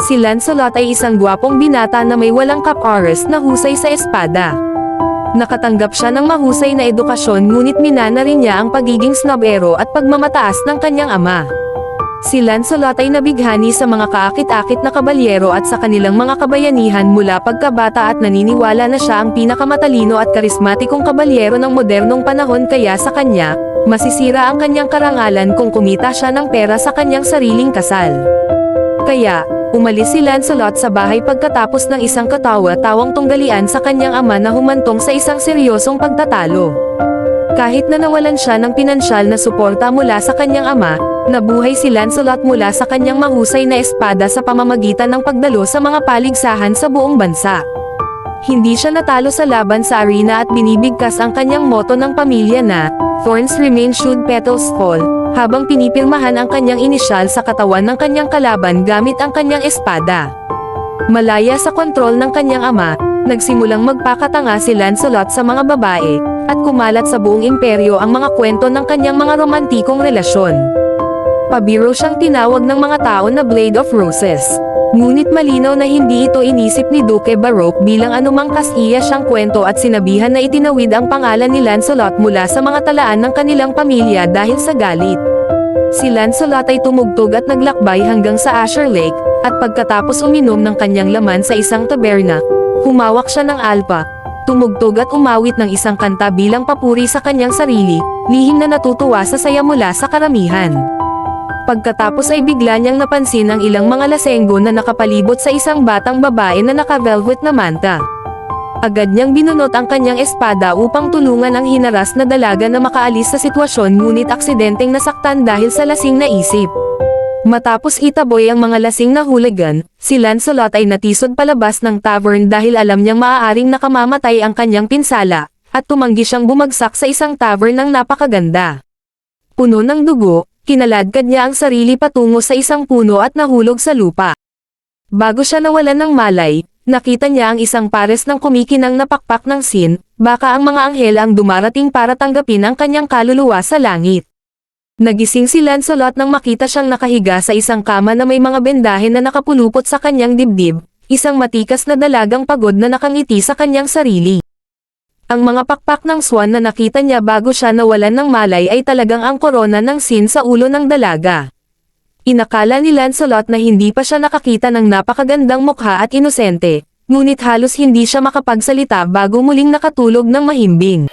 Si Lancelot ay isang gwapong binata na may walang kap-oras na husay sa espada. Nakatanggap siya ng mahusay na edukasyon ngunit minana rin niya ang pagiging snobero at pagmamataas ng kanyang ama. Si Lancelot ay nabighani sa mga kaakit-akit na kabalyero at sa kanilang mga kabayanihan mula pagkabata at naniniwala na siya ang pinakamatalino at karismatikong kabalyero ng modernong panahon kaya sa kanya, masisira ang kanyang karangalan kung kumita siya ng pera sa kanyang sariling kasal. Kaya, umalis si Lancelot sa bahay pagkatapos ng isang katawa-tawang tunggalian sa kanyang ama na humantong sa isang seryosong pagtatalo. Kahit na nawalan siya ng pinansyal na suporta mula sa kanyang ama, nabuhay si Lancelot mula sa kanyang mahusay na espada sa pamamagitan ng pagdalo sa mga paligsahan sa buong bansa. Hindi siya natalo sa laban sa arena at binibigkas ang kanyang motto ng pamilya na, "Thorns remain should petals fall," habang pinipirmahan ang kanyang inisyal sa katawan ng kanyang kalaban gamit ang kanyang espada. Malaya sa kontrol ng kanyang ama, nagsimulang magpakatanga si Lancelot sa mga babae, at kumalat sa buong imperyo ang mga kwento ng kanyang mga romantikong relasyon. Pabiro siyang tinawag ng mga tao na Blade of Roses. Ngunit malinaw na hindi ito inisip ni Duke Baroque bilang anumang kasiya siyang kwento at sinabihan na itinawid ang pangalan ni Lancelot mula sa mga talaan ng kanilang pamilya dahil sa galit. Si Lancelot ay tumugtog at naglakbay hanggang sa Azure Lake, at pagkatapos uminom ng kanyang laman sa isang taberna, humawak siya ng alpa, tumugtog at umawit ng isang kanta bilang papuri sa kanyang sarili, lihim na natutuwa sa saya mula sa karamihan. Pagkatapos ay bigla niyang napansin ang ilang mga lasenggo na nakapalibot sa isang batang babae na naka-velvet na manta. Agad niyang binunot ang kanyang espada upang tulungan ang hinaras na dalaga na makaalis sa sitwasyon ngunit aksidenteng nasaktan dahil sa lasing na isip. Matapos itaboy ang mga lasing na hooligan, si Lancelot ay natisod palabas ng tavern dahil alam niyang maaaring nakamamatay ang kanyang pinsala, at tumanggi siyang bumagsak sa isang tavern ng napakaganda. Puno ng dugo, kinaladkad niya ang sarili patungo sa isang puno at nahulog sa lupa. Bago siya nawalan ng malay, nakita niya ang isang pares ng kumikinang na pakpak ng sin, baka ang mga anghel ang dumarating para tanggapin ang kanyang kaluluwa sa langit. Nagising si Lancelot nang makita siyang nakahiga sa isang kama na may mga bendahin na nakapulupot sa kanyang dibdib, isang matikas na dalagang pagod na nakangiti sa kanyang sarili. Ang mga pakpak ng swan na nakita niya bago siya nawalan ng malay ay talagang ang korona ng sin sa ulo ng dalaga. Inakala ni Lancelot na hindi pa siya nakakita ng napakagandang mukha at inosente, ngunit halos hindi siya makapagsalita bago muling nakatulog ng mahimbing.